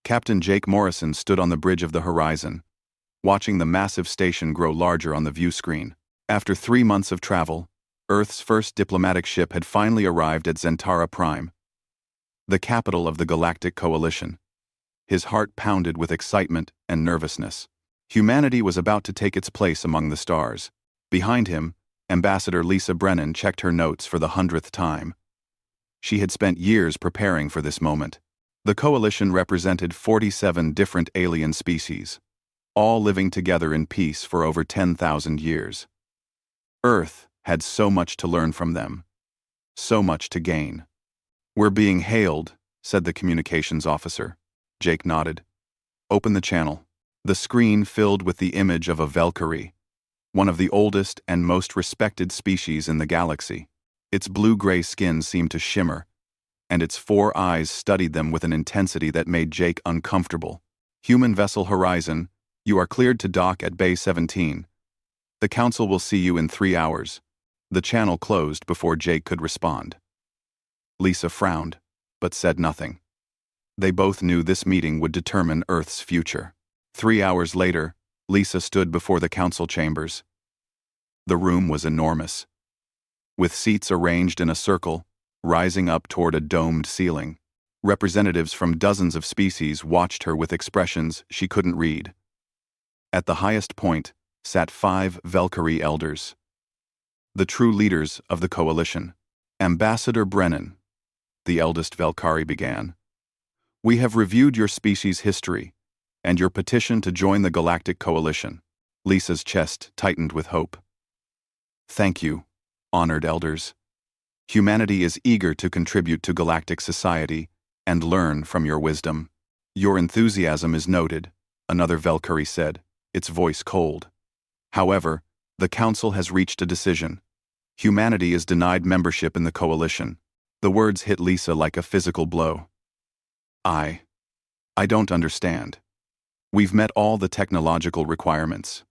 Captain Jake Morrison stood on the bridge of the horizon, watching the massive station grow larger on the view screen. After 3 months of travel, Earth's first diplomatic ship had finally arrived at Zentara Prime, the capital of the Galactic Coalition. His heart pounded with excitement and nervousness. Humanity was about to take its place among the stars. Behind him, Ambassador Lisa Brennan checked her notes for the 100th time. She had spent years preparing for this moment. The Coalition represented 47 different alien species, all living together in peace for over 10,000 years. Earth had so much to learn from them, so much to gain. "We're being hailed," said the communications officer. Jake nodded. "Open the channel." The screen filled with the image of a Valkyrie, one of the oldest and most respected species in the galaxy. Its blue-gray skin seemed to shimmer, and its 4 eyes studied them with an intensity that made Jake uncomfortable. "Human vessel Horizon, you are cleared to dock at Bay 17. The Council will see you in 3 hours." The channel closed before Jake could respond. Lisa frowned, but said nothing. They both knew this meeting would determine Earth's future. 3 hours later, Lisa stood before the council chambers. The room was enormous, with seats arranged in a circle, rising up toward a domed ceiling. Representatives from dozens of species watched her with expressions she couldn't read. At the highest point sat 5 Valkyrie elders, the true leaders of the coalition. "Ambassador Brennan," the eldest Valkyrie began, "we have reviewed your species' history and your petition to join the Galactic Coalition." Lisa's chest tightened with hope. "Thank you, honored elders. Humanity is eager to contribute to galactic society and learn from your wisdom." "Your enthusiasm is noted," another Valkyrie said, its voice cold. "However, the Council has reached a decision. Humanity is denied membership in the Coalition." The words hit Lisa like a physical blow. I don't understand. We've met all the technological requirements.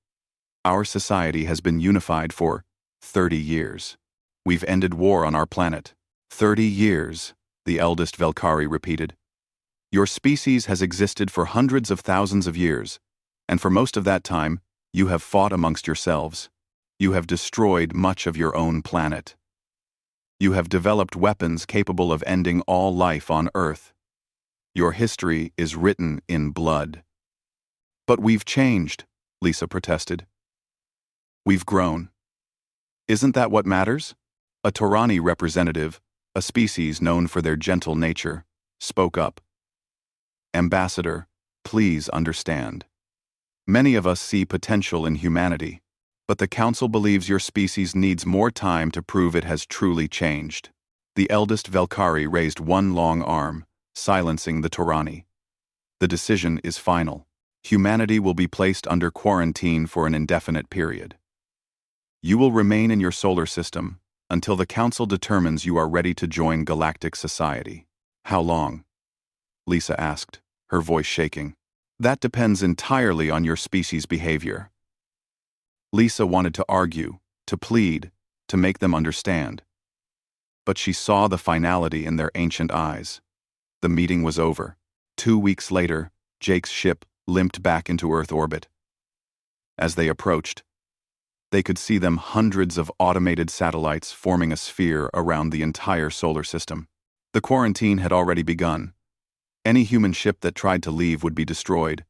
Our society has been unified for 30 years. We've ended war on our planet. 30 years, the eldest Valkyrie repeated. "Your species has existed for hundreds of thousands of years, and for most of that time, you have fought amongst yourselves. You have destroyed much of your own planet. You have developed weapons capable of ending all life on Earth. Your history is written in blood." "But we've changed," Lisa protested. "We've grown. Isn't that what matters?" A Torani representative, a species known for their gentle nature, spoke up. "Ambassador, please understand. Many of us see potential in humanity, but the Council believes your species needs more time to prove it has truly changed." The eldest Valkyrie raised one long arm, silencing the Torani. "The decision is final. Humanity will be placed under quarantine for an indefinite period. You will remain in your solar system until the Council determines you are ready to join galactic society." "How long?" Lisa asked, her voice shaking. "That depends entirely on your species' behavior." Lisa wanted to argue, to plead, to make them understand. But she saw the finality in their ancient eyes. The meeting was over. 2 weeks later, Jake's ship limped back into Earth orbit. As they approached, they could see them hundreds of automated satellites forming a sphere around the entire solar system. The quarantine had already begun. Any human ship that tried to leave would be destroyed.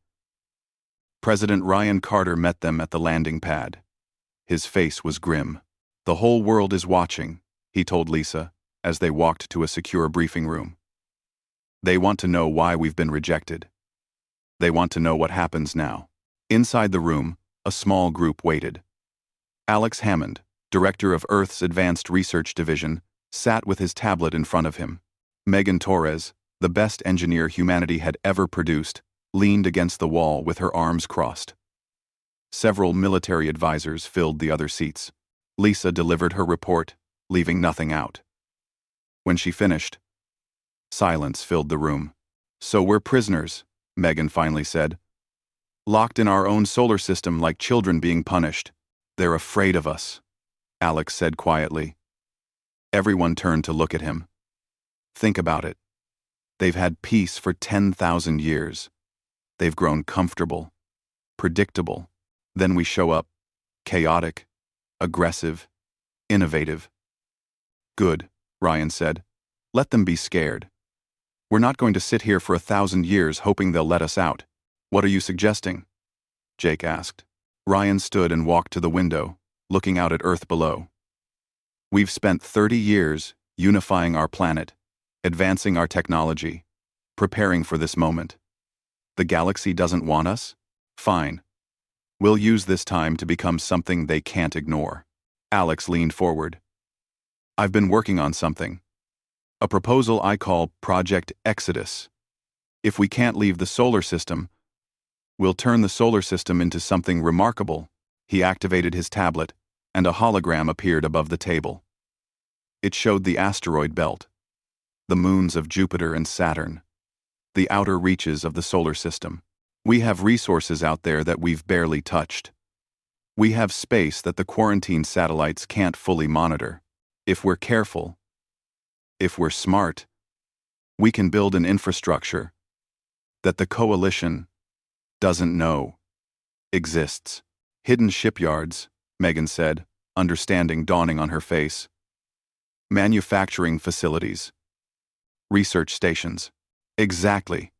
President Ryan Carter met them at the landing pad. His face was grim. "The whole world is watching," he told Lisa, as they walked to a secure briefing room. "They want to know why we've been rejected. They want to know what happens now." Inside the room, a small group waited. Alex Hammond, director of Earth's Advanced Research Division, sat with his tablet in front of him. Megan Torres, the best engineer humanity had ever produced, leaned against the wall with her arms crossed. Several military advisors filled the other seats. Lisa delivered her report, leaving nothing out. When she finished, silence filled the room. "So we're prisoners," Megan finally said. "Locked in our own solar system like children being punished. They're afraid of us," Alex said quietly. Everyone turned to look at him. "Think about it. They've had peace for 10,000 years. They've grown comfortable, predictable. Then we show up, chaotic, aggressive, innovative. Good, Ryan said. Let them be scared. We're not going to sit here for 1,000 years hoping they'll let us out. What are you suggesting? Jake asked. Ryan stood and walked to the window, looking out at Earth below. We've spent 30 years unifying our planet, advancing our technology, preparing for this moment. The galaxy doesn't want us? Fine. We'll use this time to become something they can't ignore. Alex leaned forward. I've been working on something. A proposal I call Project Exodus. If we can't leave the solar system, we'll turn the solar system into something remarkable. He activated his tablet, and a hologram appeared above the table. It showed the asteroid belt, the moons of Jupiter and Saturn, the outer reaches of the solar system. We have resources out there that we've barely touched. We have space that the quarantine satellites can't fully monitor. If we're careful, if we're smart, we can build an infrastructure that the coalition doesn't know exists. Hidden shipyards, Megan said, understanding dawning on her face. Manufacturing facilities. Research stations. Exactly.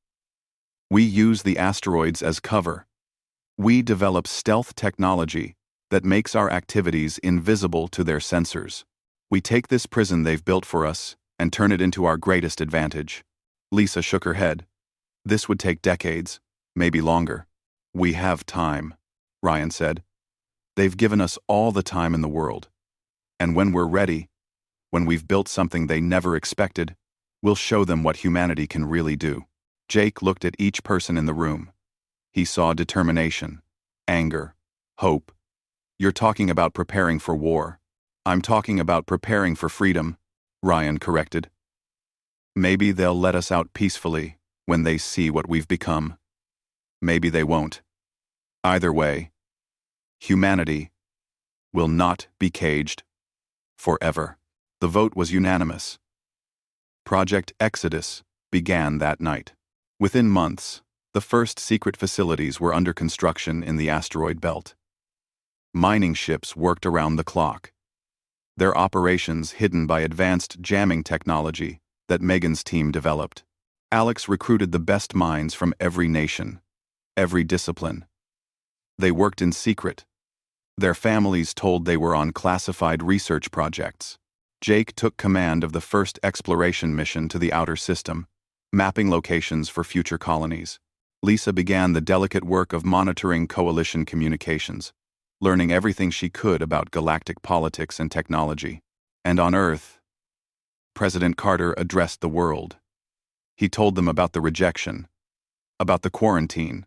We use the asteroids as cover. We develop stealth technology that makes our activities invisible to their sensors. We take this prison they've built for us and turn it into our greatest advantage. Lisa shook her head. This would take decades, maybe longer. We have time, Ryan said. They've given us all the time in the world. And when we're ready, when we've built something they never expected, we'll show them what humanity can really do. Jake looked at each person in the room. He saw determination, anger, hope. You're talking about preparing for war. I'm talking about preparing for freedom, Ryan corrected. Maybe they'll let us out peacefully when they see what we've become. Maybe they won't. Either way, humanity will not be caged forever. The vote was unanimous. Project Exodus began that night. Within months, the first secret facilities were under construction in the asteroid belt. Mining ships worked around the clock, their operations hidden by advanced jamming technology that Megan's team developed. Alex recruited the best minds from every nation, every discipline. They worked in secret. Their families told they were on classified research projects. Jake took command of the first exploration mission to the outer system, mapping locations for future colonies. Lisa began the delicate work of monitoring coalition communications, learning everything she could about galactic politics and technology. And on Earth, President Carter addressed the world. He told them about the rejection, about the quarantine,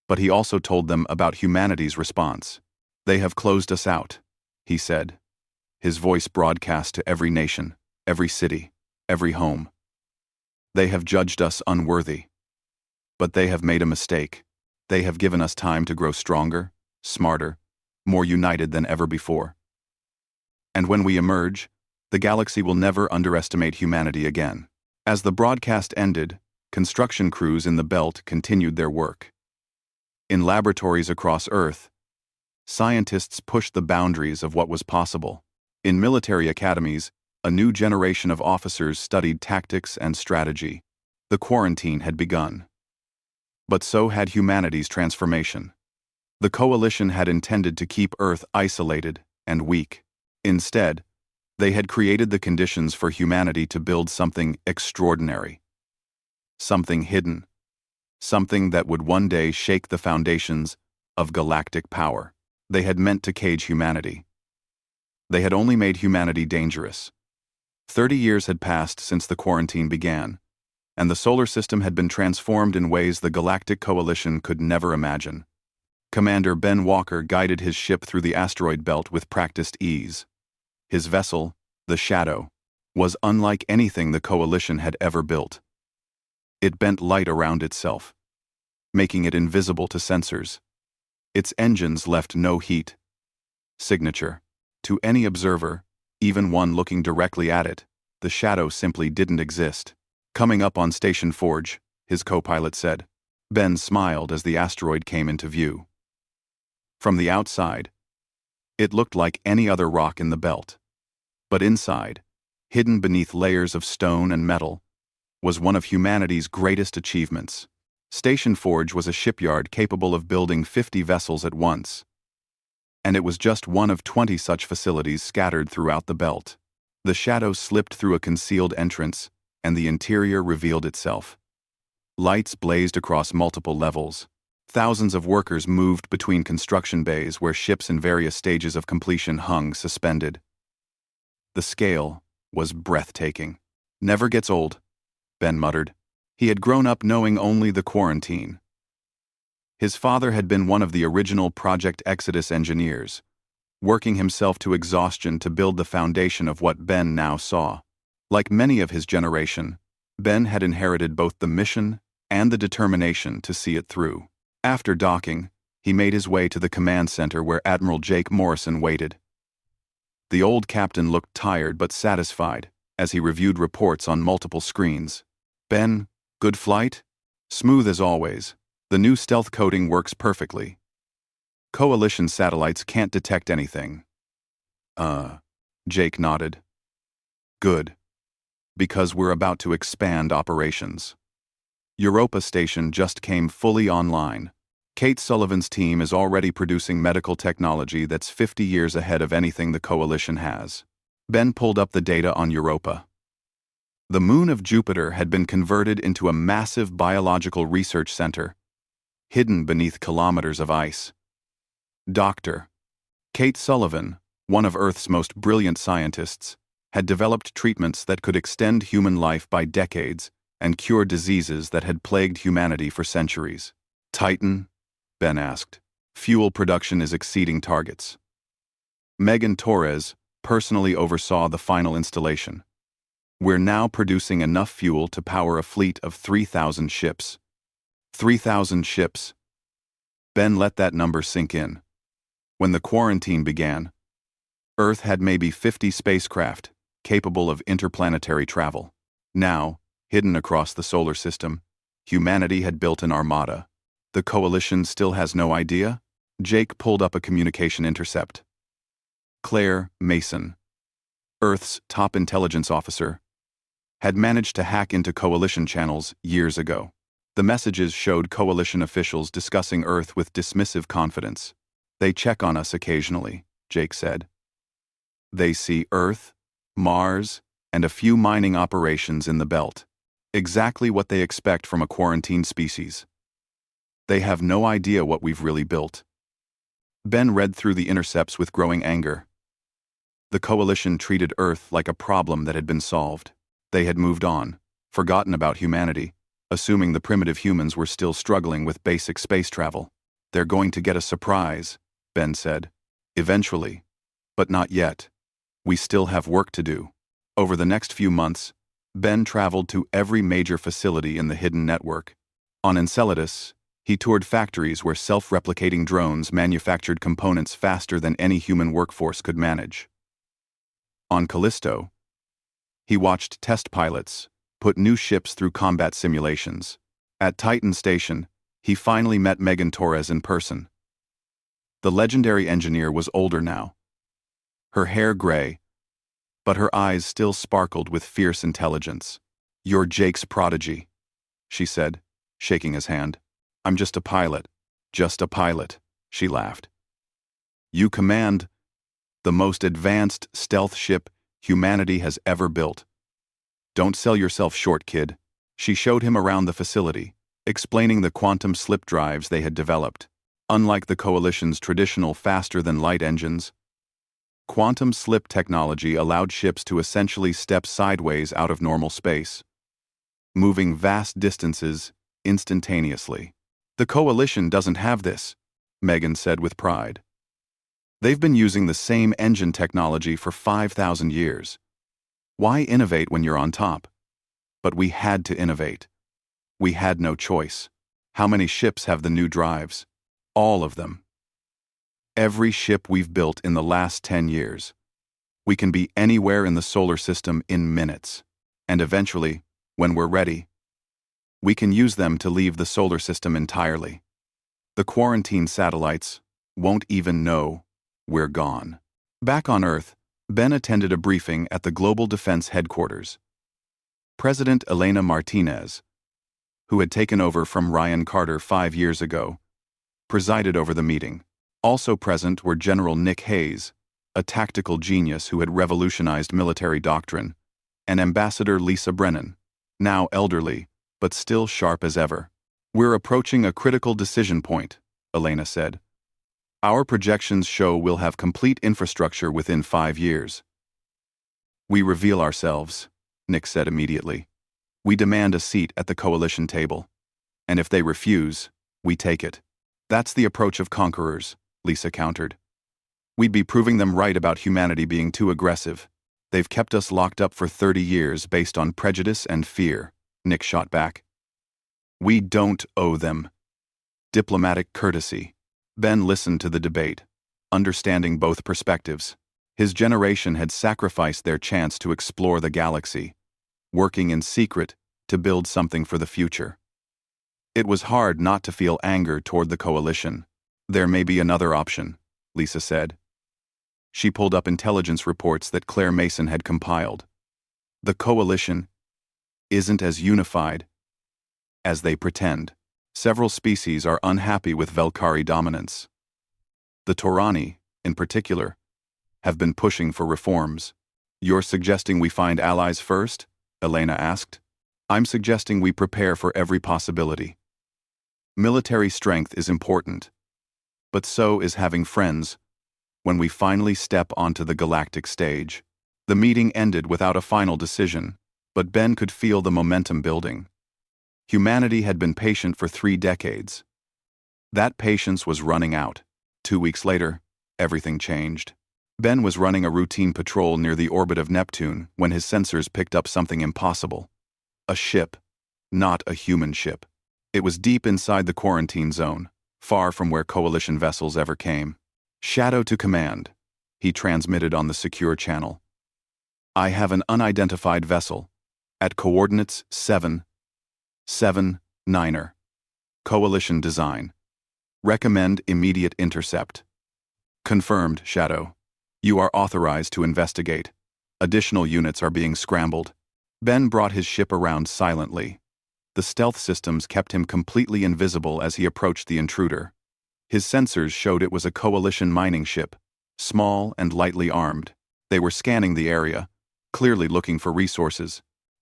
but he also told them about humanity's response. They have closed us out, he said. His voice broadcast to every nation, every city, every home. They have judged us unworthy. But they have made a mistake. They have given us time to grow stronger, smarter, more united than ever before. And when we emerge, the galaxy will never underestimate humanity again. As the broadcast ended, construction crews in the belt continued their work. In laboratories across Earth, scientists pushed the boundaries of what was possible. In military academies, a new generation of officers studied tactics and strategy. The quarantine had begun. But so had humanity's transformation. The coalition had intended to keep Earth isolated and weak. Instead, they had created the conditions for humanity to build something extraordinary. Something hidden. Something that would one day shake the foundations of galactic power. They had meant to cage humanity. They had only made humanity dangerous. 30 years had passed since the quarantine began, and the solar system had been transformed in ways the Galactic Coalition could never imagine. Commander Ben Walker guided his ship through the asteroid belt with practiced ease. His vessel, the Shadow, was unlike anything the Coalition had ever built. It bent light around itself, making it invisible to sensors. Its engines left no heat. Signature. To any observer, even one looking directly at it, the Shadow simply didn't exist. Coming up on Station Forge, his co-pilot said. Ben smiled as the asteroid came into view. From the outside, it looked like any other rock in the belt. But inside, hidden beneath layers of stone and metal, was one of humanity's greatest achievements. Station Forge was a shipyard capable of building 50 vessels at once. And it was just one of 20 such facilities scattered throughout the belt. The shadow slipped through a concealed entrance, and the interior revealed itself. Lights blazed across multiple levels. Thousands of workers moved between construction bays where ships in various stages of completion hung suspended. The scale was breathtaking. Never gets old, Ben muttered. He had grown up knowing only the quarantine. His father had been one of the original Project Exodus engineers, working himself to exhaustion to build the foundation of what Ben now saw. Like many of his generation, Ben had inherited both the mission and the determination to see it through. After docking, he made his way to the command center where Admiral Jake Morrison waited. The old captain looked tired but satisfied as he reviewed reports on multiple screens. Ben, good flight? Smooth as always. The new stealth coating works perfectly. Coalition satellites can't detect anything. Jake nodded. Good. Because we're about to expand operations. Europa Station just came fully online. Kate Sullivan's team is already producing medical technology that's 50 years ahead of anything the Coalition has. Ben pulled up the data on Europa. The moon of Jupiter had been converted into a massive biological research center, hidden beneath kilometers of ice. Dr. Kate Sullivan, one of Earth's most brilliant scientists, had developed treatments that could extend human life by decades and cure diseases that had plagued humanity for centuries. Titan? Ben asked. Fuel production is exceeding targets. Megan Torres personally oversaw the final installation. We're now producing enough fuel to power a fleet of 3,000 ships. 3,000 ships. Ben let that number sink in. When the quarantine began, Earth had maybe 50 spacecraft capable of interplanetary travel. Now, hidden across the solar system, humanity had built an armada. The Coalition still has no idea? Jake pulled up a communication intercept. Claire Mason, Earth's top intelligence officer, had managed to hack into Coalition channels years ago. The messages showed Coalition officials discussing Earth with dismissive confidence. They check on us occasionally, Jake said. They see Earth, Mars, and a few mining operations in the belt. Exactly what they expect from a quarantined species. They have no idea what we've really built. Ben read through the intercepts with growing anger. The Coalition treated Earth like a problem that had been solved. They had moved on, forgotten about humanity, assuming the primitive humans were still struggling with basic space travel. They're going to get a surprise, Ben said. Eventually. But not yet. We still have work to do. Over the next few months, Ben traveled to every major facility in the hidden network. On Enceladus, he toured factories where self-replicating drones manufactured components faster than any human workforce could manage. On Callisto, he watched test pilots put new ships through combat simulations. At Titan Station, he finally met Megan Torres in person. The legendary engineer was older now. Her hair gray, but her eyes still sparkled with fierce intelligence. You're Jake's prodigy, she said, shaking his hand. I'm just a pilot. Just a pilot, she laughed. You command the most advanced stealth ship humanity has ever built. Don't sell yourself short, kid. She showed him around the facility, explaining the quantum slip drives they had developed. Unlike the Coalition's traditional faster-than-light engines, quantum slip technology allowed ships to essentially step sideways out of normal space, moving vast distances instantaneously. The Coalition doesn't have this, Megan said with pride. They've been using the same engine technology for 5,000 years. Why innovate when you're on top? But we had to innovate. We had no choice. How many ships have the new drives? All of them. Every ship we've built in the last 10 years. We can be anywhere in the solar system in minutes. And eventually, When we're ready, we can use them to leave the solar system entirely. The quarantine satellites won't even know we're gone. Back on Earth, Ben attended a briefing at the Global Defense Headquarters. President Elena Martinez, who had taken over from Ryan Carter 5 years ago, presided over the meeting. Also present were General Nick Hayes, a tactical genius who had revolutionized military doctrine, and Ambassador Lisa Brennan, now elderly, but still sharp as ever. "We're approaching a critical decision point," Elena said. "Our projections show we'll have complete infrastructure within 5 years. We reveal ourselves," Nick said immediately. "We demand a seat at the coalition table. And if they refuse, we take it." "That's the approach of conquerors," Lisa countered. "We'd be proving them right about humanity being too aggressive. They've kept us locked up for 30 years based on prejudice and fear," Nick shot back. "We don't owe them diplomatic courtesy." Ben listened to the debate, understanding both perspectives. His generation had sacrificed their chance to explore the galaxy, working in secret to build something for the future. It was hard not to feel anger toward the coalition. "There may be another option," Lisa said. She pulled up intelligence reports that Claire Mason had compiled. "The coalition isn't as unified as they pretend. Several species are unhappy with Velkari dominance. The Torani, in particular, have been pushing for reforms." "You're suggesting we find allies first?" Elena asked. "I'm suggesting we prepare for every possibility. Military strength is important, but so is having friends when we finally step onto the galactic stage." The meeting ended without a final decision, but Ben could feel the momentum building. Humanity had been patient for 3 decades. That patience was running out. 2 weeks later, everything changed. Ben was running a routine patrol near the orbit of Neptune when his sensors picked up something impossible. A ship, not a human ship. It was deep inside the quarantine zone, far from where coalition vessels ever came. "Shadow to command," he transmitted on the secure channel. "I have an unidentified vessel at coordinates 779er. Coalition design. Recommend immediate intercept." "Confirmed, Shadow. You are authorized to investigate. Additional units are being scrambled." Ben brought his ship around silently. The stealth systems kept him completely invisible as he approached the intruder. His sensors showed it was a coalition mining ship, small and lightly armed. They were scanning the area, clearly looking for resources.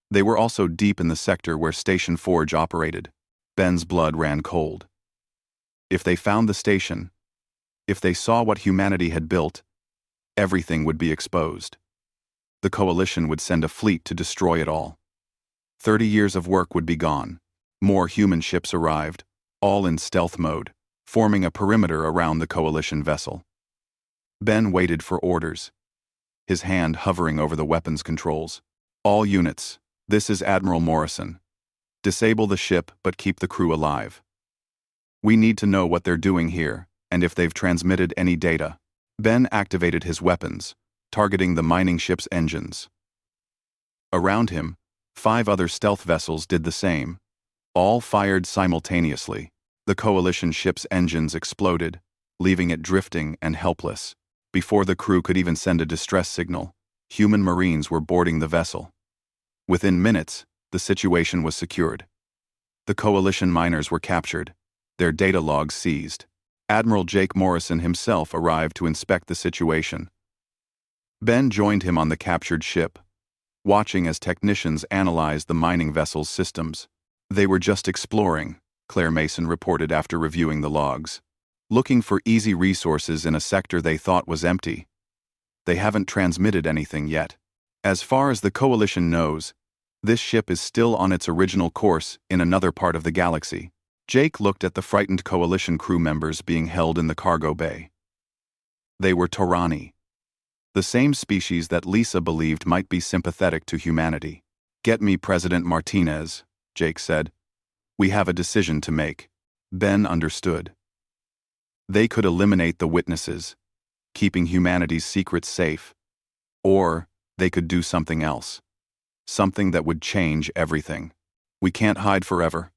They were also deep in the sector where Station Forge operated. Ben's blood ran cold. If they found the station, if they saw what humanity had built, everything would be exposed. The coalition would send a fleet to destroy it all. 30 years of work would be gone. More human ships arrived, all in stealth mode, forming a perimeter around the coalition vessel. Ben waited for orders, his hand hovering over the weapons controls. "All units, this is Admiral Morrison. Disable the ship but keep the crew alive. We need to know what they're doing here, and if they've transmitted any data." Ben activated his weapons, targeting the mining ship's engines. Around him, 5 other stealth vessels did the same. All fired simultaneously. The coalition ship's engines exploded, leaving it drifting and helpless. Before the crew could even send a distress signal, human Marines were boarding the vessel. Within minutes, the situation was secured. The coalition miners were captured, their data logs seized. Admiral Jake Morrison himself arrived to inspect the situation. Ben joined him on the captured ship, watching as technicians analyzed the mining vessel's systems. "They were just exploring," Claire Mason reported after reviewing the logs. "Looking for easy resources in a sector they thought was empty. They haven't transmitted anything yet. As far as the coalition knows, this ship is still on its original course in another part of the galaxy." Jake looked at the frightened coalition crew members being held in the cargo bay. They were Torani, the same species that Lisa believed might be sympathetic to humanity. "Get me President Martinez," Jake said. "We have a decision to make." Ben understood. They could eliminate the witnesses, keeping humanity's secrets safe, or they could do something else. Something that would change everything. We can't hide forever,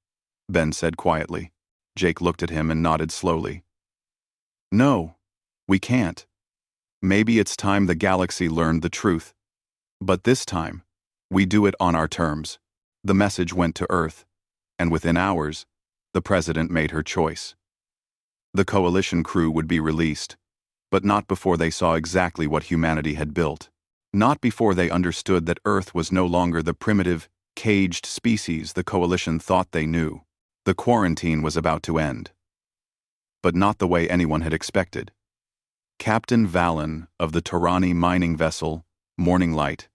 Ben said quietly. Jake looked at him and nodded slowly. No, we can't. Maybe it's time the galaxy learned the truth. But this time, we do it on our terms. The message went to Earth, and within hours, the President made her choice. The Coalition crew would be released, but not before they saw exactly what humanity had built. Not before they understood that Earth was no longer the primitive, caged species the Coalition thought they knew. The quarantine was about to end. But not the way anyone had expected. Captain Valen of the Torani mining vessel, Morning Light,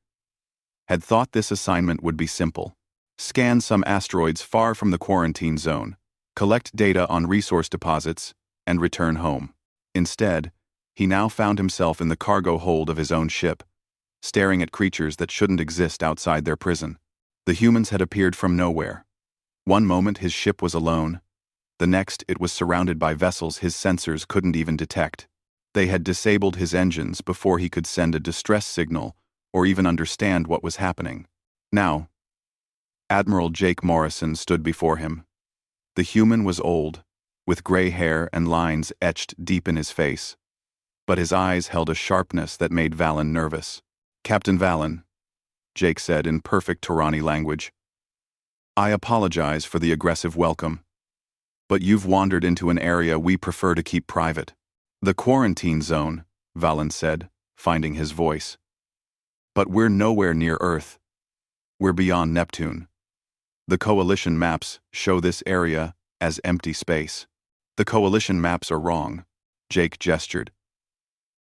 had thought this assignment would be simple. Scan some asteroids far from the quarantine zone, collect data on resource deposits, and return home. Instead, he now found himself in the cargo hold of his own ship, staring at creatures that shouldn't exist outside their prison. The humans had appeared from nowhere. One moment his ship was alone, the next it was surrounded by vessels his sensors couldn't even detect. They had disabled his engines before he could send a distress signal or even understand what was happening. Now, Admiral Jake Morrison stood before him. The human was old, with gray hair and lines etched deep in his face, but his eyes held a sharpness that made Valen nervous. Captain Valen, Jake said in perfect Torani language, I apologize for the aggressive welcome, but you've wandered into an area we prefer to keep private. The quarantine zone, Valen said, finding his voice. But we're nowhere near Earth. We're beyond Neptune. The Coalition maps show this area as empty space. The Coalition maps are wrong, Jake gestured.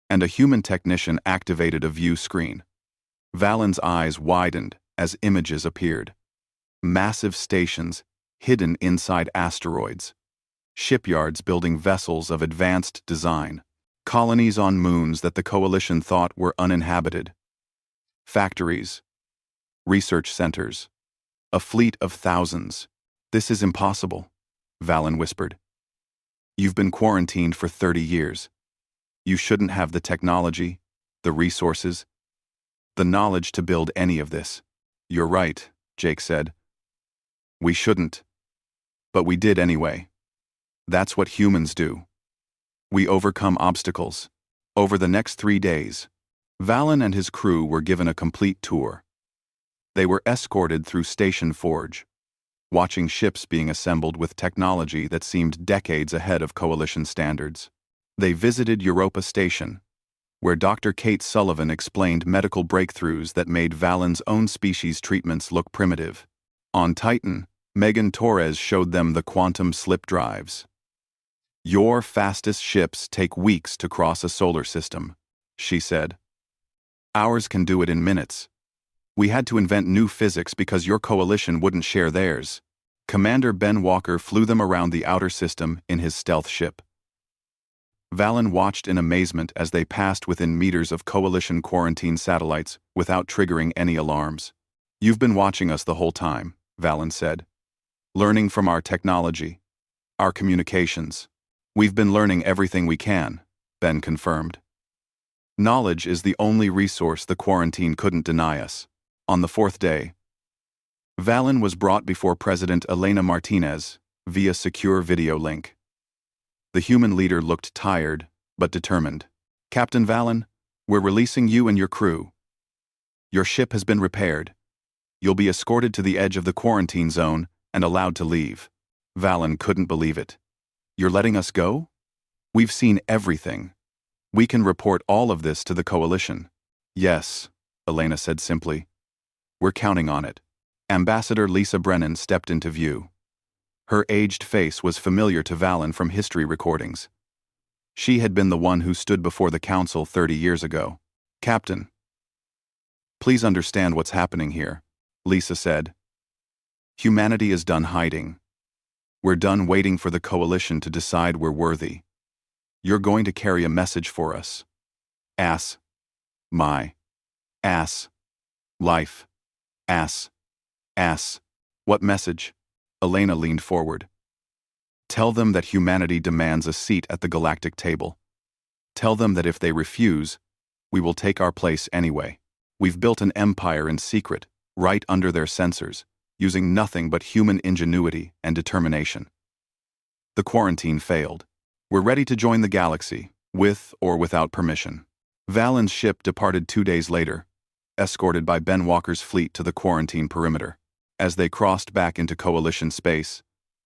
And a human technician activated a view screen. Valen's eyes widened as images appeared. Massive stations hidden inside asteroids. Shipyards building vessels of advanced design. Colonies on moons that the Coalition thought were uninhabited. Factories. Research centers. A fleet of thousands. This is impossible, Valen whispered. You've been quarantined for 30 years. You shouldn't have the technology, the resources, the knowledge to build any of this. You're right, Jake said. We shouldn't. But we did anyway. That's what humans do. We overcome obstacles. Over the next 3 days, Valen and his crew were given a complete tour. They were escorted through Station Forge, watching ships being assembled with technology that seemed decades ahead of Coalition standards. They visited Europa Station, where Dr. Kate Sullivan explained medical breakthroughs that made Valen's own species treatments look primitive. On Titan, Megan Torres showed them the quantum slip drives. Your fastest ships take weeks to cross a solar system, she said. Ours can do it in minutes. We had to invent new physics because your coalition wouldn't share theirs. Commander Ben Walker flew them around the outer system in his stealth ship. Valen watched in amazement as they passed within meters of Coalition quarantine satellites without triggering any alarms. You've been watching us the whole time, Valen said. Learning from our technology, our communications. We've been learning everything we can, Ben confirmed. Knowledge is the only resource the quarantine couldn't deny us. On the 4th day, Valen was brought before President Elena Martinez via secure video link. The human leader looked tired, but determined. Captain Valen, we're releasing you and your crew. Your ship has been repaired. You'll be escorted to the edge of the quarantine zone and allowed to leave. Valen couldn't believe it. You're letting us go? We've seen everything. We can report all of this to the Coalition. Yes, Elena said simply. We're counting on it. Ambassador Lisa Brennan stepped into view. Her aged face was familiar to Valen from history recordings. She had been the one who stood before the Council 30 years ago. Captain, please understand what's happening here, Lisa said. Humanity is done hiding. We're done waiting for the Coalition to decide we're worthy. You're going to carry a message for us. Ass. My. Ass. Life. Ass. Ass. What message? Elena leaned forward. Tell them that humanity demands a seat at the galactic table. Tell them that if they refuse, we will take our place anyway. We've built an empire in secret, right under their censors. using nothing but human ingenuity and determination. The quarantine failed. We're ready to join the galaxy, with or without permission. Valen's ship departed 2 days later, escorted by Ben Walker's fleet to the quarantine perimeter. As they crossed back into Coalition space,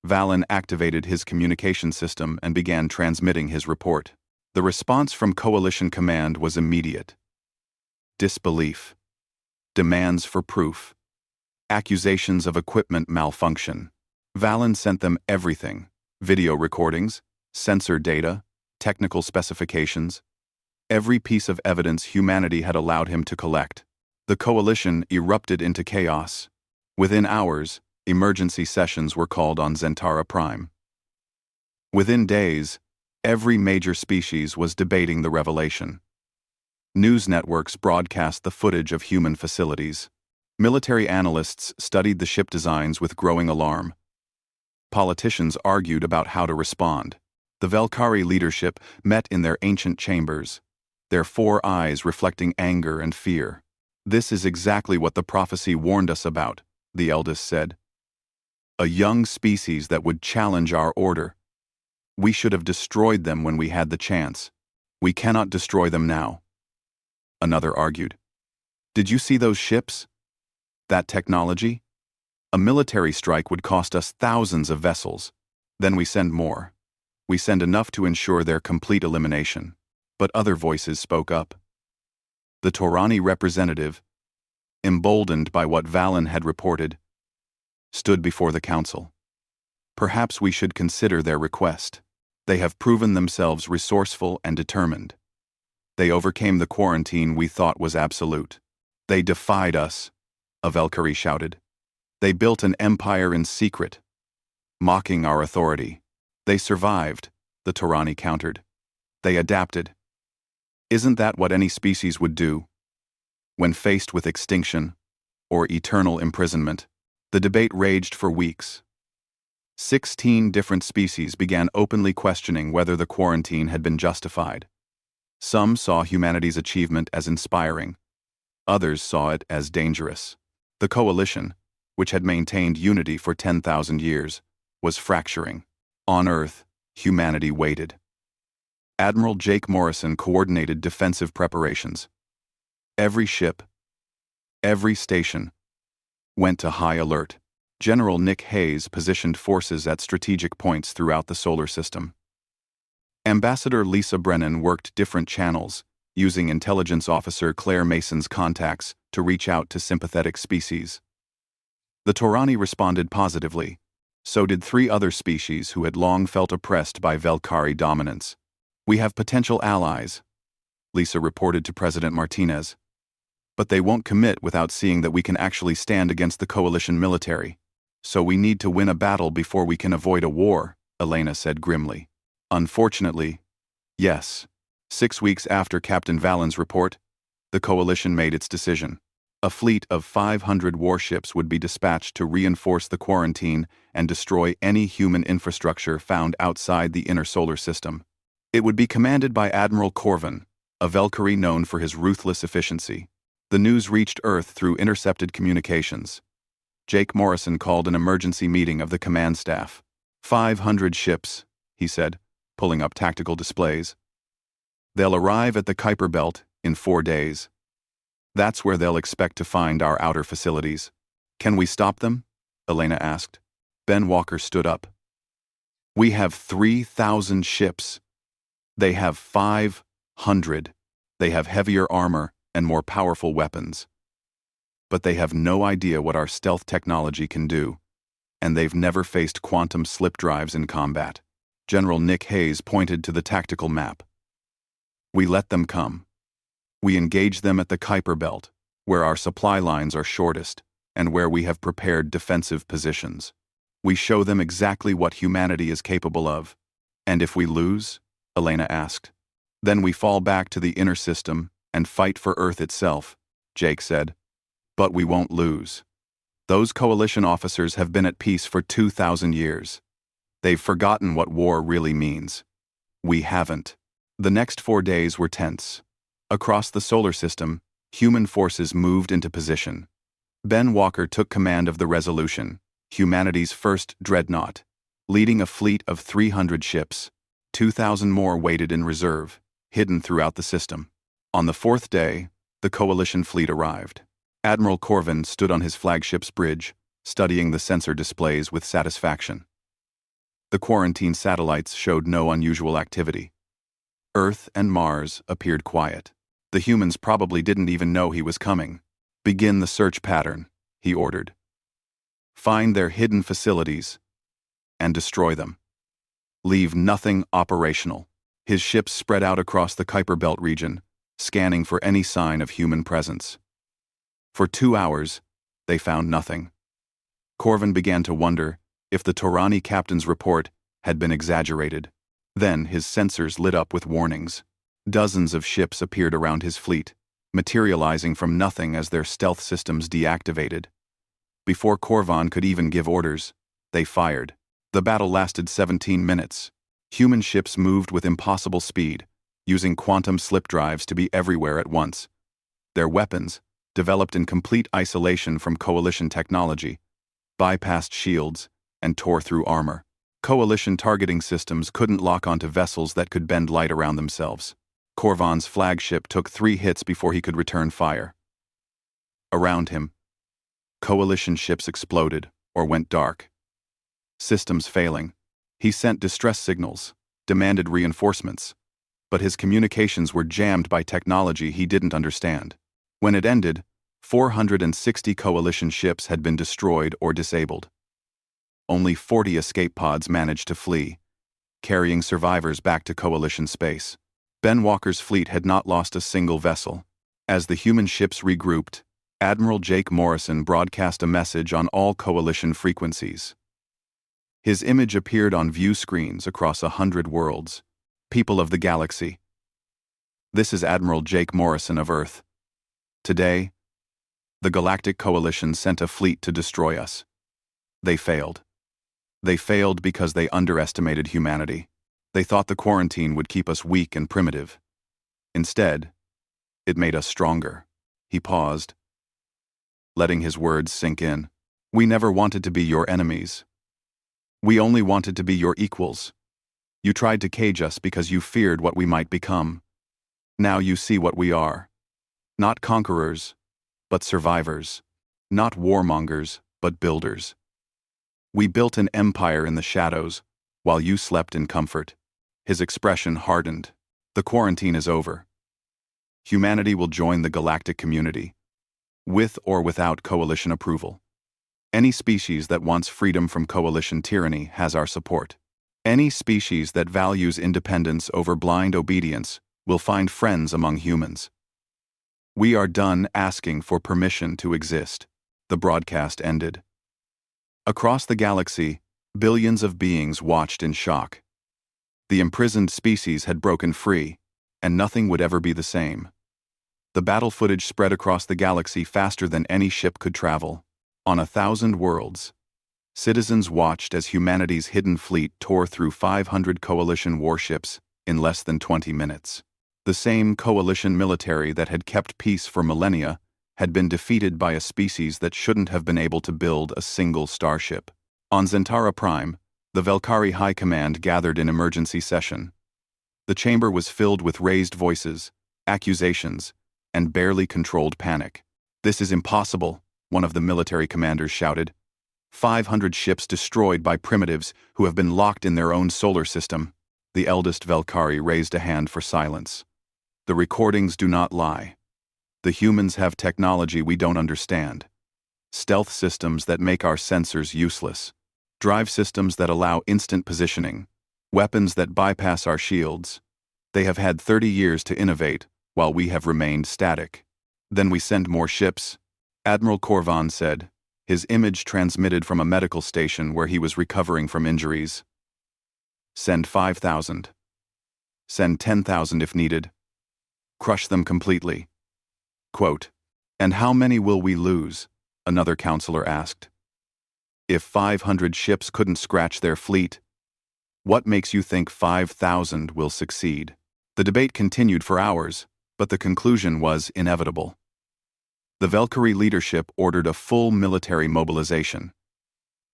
Valen activated his communication system and began transmitting his report. The response from Coalition Command was immediate. Disbelief. Demands for proof. Accusations of equipment malfunction. Valen sent them everything: video recordings, sensor data, technical specifications, every piece of evidence humanity had allowed him to collect. The Coalition erupted into chaos. Within hours, emergency sessions were called on Zentara Prime. Within days, every major species was debating the revelation. News networks broadcast the footage of human facilities. Military analysts studied the ship designs with growing alarm. Politicians argued about how to respond. The Velkari leadership met in their ancient chambers, their 4 eyes reflecting anger and fear. "This is exactly what the prophecy warned us about," the eldest said. "A young species that would challenge our order. We should have destroyed them when we had the chance. We cannot destroy them now." Another argued. "Did you see those ships? That technology? A military strike would cost us thousands of vessels. Then we send more. We send enough to ensure their complete elimination." But other voices spoke up. The Torani representative, emboldened by what Valen had reported, stood before the council. "Perhaps we should consider their request. They have proven themselves resourceful and determined. They overcame the quarantine we thought was absolute. They defied us," a Velkari shouted. "They built an empire in secret, mocking our authority. They survived," the Torani countered. "They adapted. Isn't that what any species would do? When faced with extinction or eternal imprisonment, the debate raged for weeks. 16 different species began openly questioning whether the quarantine had been justified. Some saw humanity's achievement as inspiring. Others saw it as dangerous. The Coalition, which had maintained unity for 10,000 years, was fracturing. On Earth, humanity waited. Admiral Jake Morrison coordinated defensive preparations. Every ship, every station, went to high alert. General Nick Hayes positioned forces at strategic points throughout the solar system. Ambassador Lisa Brennan worked different channels, using intelligence officer Claire Mason's contacts to reach out to sympathetic species. The Torani responded positively. So did 3 other species who had long felt oppressed by Velkari dominance. "We have potential allies," Lisa reported to President Martinez. "But they won't commit without seeing that we can actually stand against the Coalition military. So we need to win a battle before we can avoid a war," Elena said grimly. Unfortunately, yes. 6 weeks after Captain Valen's report, the Coalition made its decision. A fleet of 500 warships would be dispatched to reinforce the quarantine and destroy any human infrastructure found outside the inner solar system. It would be commanded by Admiral Corvin, a Velkari known for his ruthless efficiency. The news reached Earth through intercepted communications. Jake Morrison called an emergency meeting of the command staff. 500 ships, he said, pulling up tactical displays. They'll arrive at the Kuiper Belt in 4 days. That's where they'll expect to find our outer facilities. Can we stop them? Elena asked. Ben Walker stood up. We have 3,000 ships. They have 500. They have heavier armor and more powerful weapons. But they have no idea what our stealth technology can do, and they've never faced quantum slip drives in combat. General Nick Hayes pointed to the tactical map. We let them come. We engage them at the Kuiper Belt, where our supply lines are shortest and where we have prepared defensive positions. We show them exactly what humanity is capable of. And if we lose? Elena asked. Then we fall back to the inner system and fight for Earth itself, Jake said. But we won't lose. Those coalition officers have been at peace for 2,000 years. They've forgotten what war really means. We haven't. The next 4 days were tense. Across the solar system, human forces moved into position. Ben Walker took command of the Resolution, humanity's first dreadnought, leading a fleet of 300 ships. 2,000 more waited in reserve, hidden throughout the system. On the fourth day, the Coalition fleet arrived. Admiral Corvin stood on his flagship's bridge, studying the sensor displays with satisfaction. The quarantine satellites showed no unusual activity. Earth and Mars appeared quiet. The humans probably didn't even know he was coming. "Begin the search pattern," he ordered. "Find their hidden facilities and destroy them. Leave nothing operational." His ships spread out across the Kuiper Belt region, scanning for any sign of human presence. For 2 hours, they found nothing. Corvin began to wonder if the Torani captain's report had been exaggerated. Then his sensors lit up with warnings. Dozens of ships appeared around his fleet, materializing from nothing as their stealth systems deactivated. Before Corvin could even give orders, they fired. The battle lasted 17 minutes. Human ships moved with impossible speed, using quantum slip drives to be everywhere at once. Their weapons, developed in complete isolation from Coalition technology, bypassed shields and tore through armor. Coalition targeting systems couldn't lock onto vessels that could bend light around themselves. Corvin's flagship took 3 hits before he could return fire. Around him, Coalition ships exploded or went dark. Systems failing, he sent distress signals, demanded reinforcements, but his communications were jammed by technology he didn't understand. When it ended, 460 Coalition ships had been destroyed or disabled. Only 40 escape pods managed to flee, carrying survivors back to Coalition space. Ben Walker's fleet had not lost a single vessel. As the human ships regrouped, Admiral Jake Morrison broadcast a message on all Coalition frequencies. His image appeared on view screens across 100 worlds. "People of the galaxy. This is Admiral Jake Morrison of Earth. Today, the Galactic Coalition sent a fleet to destroy us. They failed. They failed because they underestimated humanity. They thought the quarantine would keep us weak and primitive. Instead, it made us stronger." He paused, letting his words sink in. "We never wanted to be your enemies. We only wanted to be your equals. You tried to cage us because you feared what we might become. Now you see what we are. Not conquerors, but survivors. Not warmongers, but builders. We built an empire in the shadows, while you slept in comfort." His expression hardened. "The quarantine is over. Humanity will join the galactic community, with or without Coalition approval. Any species that wants freedom from Coalition tyranny has our support. Any species that values independence over blind obedience will find friends among humans. We are done asking for permission to exist." The broadcast ended. Across the galaxy, billions of beings watched in shock. The imprisoned species had broken free, and nothing would ever be the same. The battle footage spread across the galaxy faster than any ship could travel. On 1,000 worlds, citizens watched as humanity's hidden fleet tore through 500 Coalition warships in less than 20 minutes. The same Coalition military that had kept peace for millennia had been defeated by a species that shouldn't have been able to build a single starship. On Zentara Prime, the Velkari High Command gathered in emergency session. The chamber was filled with raised voices, accusations, and barely controlled panic. "This is impossible," one of the military commanders shouted. 500 ships destroyed by primitives who have been locked in their own solar system." The eldest Velkari raised a hand for silence. "The recordings do not lie. The humans have technology we don't understand. Stealth systems that make our sensors useless. Drive systems that allow instant positioning. Weapons that bypass our shields. They have had 30 years to innovate, while we have remained static. Then we send more ships," Admiral Corvin said, his image transmitted from a medical station where he was recovering from injuries. "Send 5,000. Send 10,000 if needed. Crush them completely." Quote, "And how many will we lose?" another counselor asked. "If 500 ships couldn't scratch their fleet, what makes you think 5,000 will succeed?" The debate continued for hours, but the conclusion was inevitable. The Valkyrie leadership ordered a full military mobilization.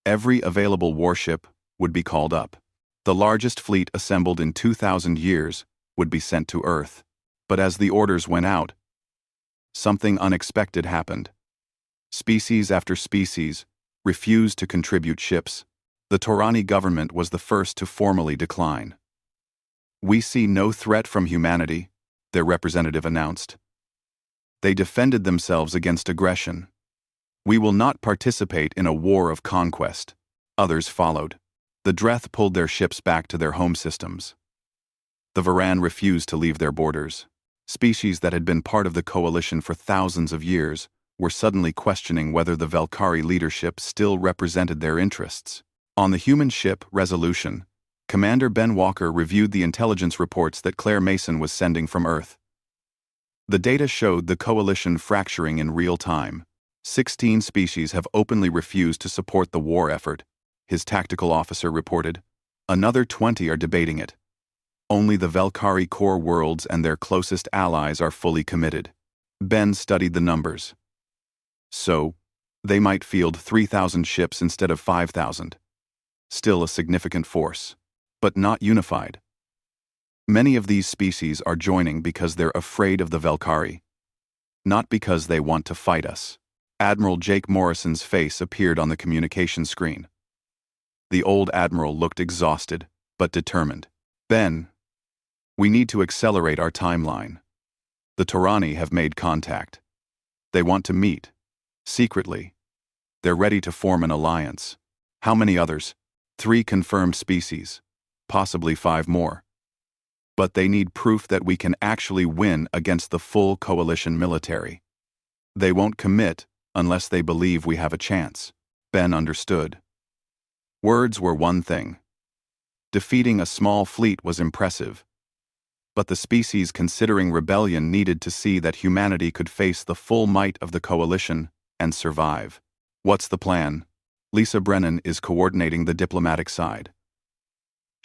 Every available warship would be called up. The largest fleet assembled in 2,000 years would be sent to Earth. But as the orders went out, something unexpected happened. Species after species refused to contribute ships. The Torani government was the first to formally decline. "We see no threat from humanity," their representative announced. They defended themselves against aggression. "We will not participate in a war of conquest." Others followed. The Dreth pulled their ships back to their home systems. The Varan refused to leave their borders. Species that had been part of the coalition for thousands of years were suddenly questioning whether the Valkyrie leadership still represented their interests. On the human ship Resolution, Commander Ben Walker reviewed the intelligence reports that Claire Mason was sending from Earth. The data showed the coalition fracturing in real time. 16 species have openly refused to support the war effort, his tactical officer reported. Another 20 are debating it. Only the Valkyrie core worlds and their closest allies are fully committed. Ben studied the numbers. So, they might field 3,000 ships instead of 5,000. Still a significant force, but not unified. Many of these species are joining because they're afraid of the Valkyrie, not because they want to fight us. Admiral Jake Morrison's face appeared on the communication screen. The old admiral looked exhausted, but determined. "Ben, we need to accelerate our timeline. The Torani have made contact. They want to meet. Secretly. They're ready to form an alliance. How many others? 3 confirmed species. Possibly 5 more. But they need proof that we can actually win against the full coalition military. They won't commit unless they believe we have a chance." Ben understood. Words were one thing. Defeating a small fleet was impressive. But the species considering rebellion needed to see that humanity could face the full might of the coalition and survive. "What's the plan?" Lisa Brennan is coordinating the diplomatic side.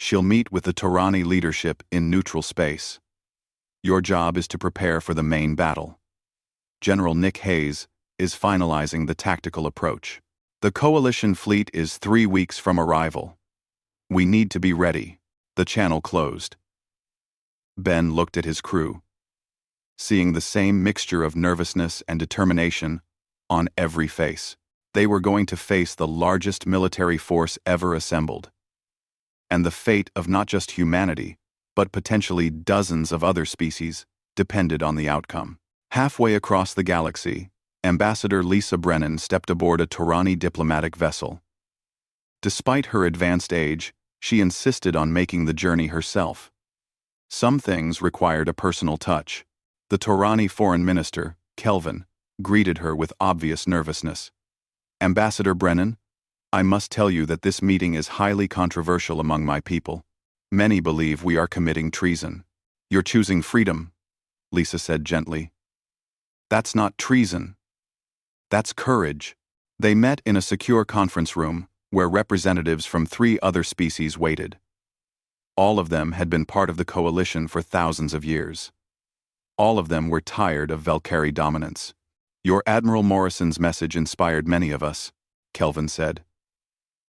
She'll meet with the Torani leadership in neutral space. Your job is to prepare for the main battle. General Nick Hayes is finalizing the tactical approach. The coalition fleet is 3 weeks from arrival. We need to be ready. The channel closed. Ben looked at his crew, seeing the same mixture of nervousness and determination on every face. They were going to face the largest military force ever assembled. And the fate of not just humanity, but potentially dozens of other species, depended on the outcome. Halfway across the galaxy, Ambassador Lisa Brennan stepped aboard a Torani diplomatic vessel. Despite her advanced age, she insisted on making the journey herself. Some things required a personal touch. The Torani foreign minister, Kelvin, greeted her with obvious nervousness. "Ambassador Brennan, I must tell you that this meeting is highly controversial among my people. Many believe we are committing treason." "You're choosing freedom," Lisa said gently. "That's not treason. That's courage." They met in a secure conference room where representatives from 3 other species waited. All of them had been part of the coalition for thousands of years. All of them were tired of Valkyrie dominance. "Your Admiral Morrison's message inspired many of us," Kelvin said.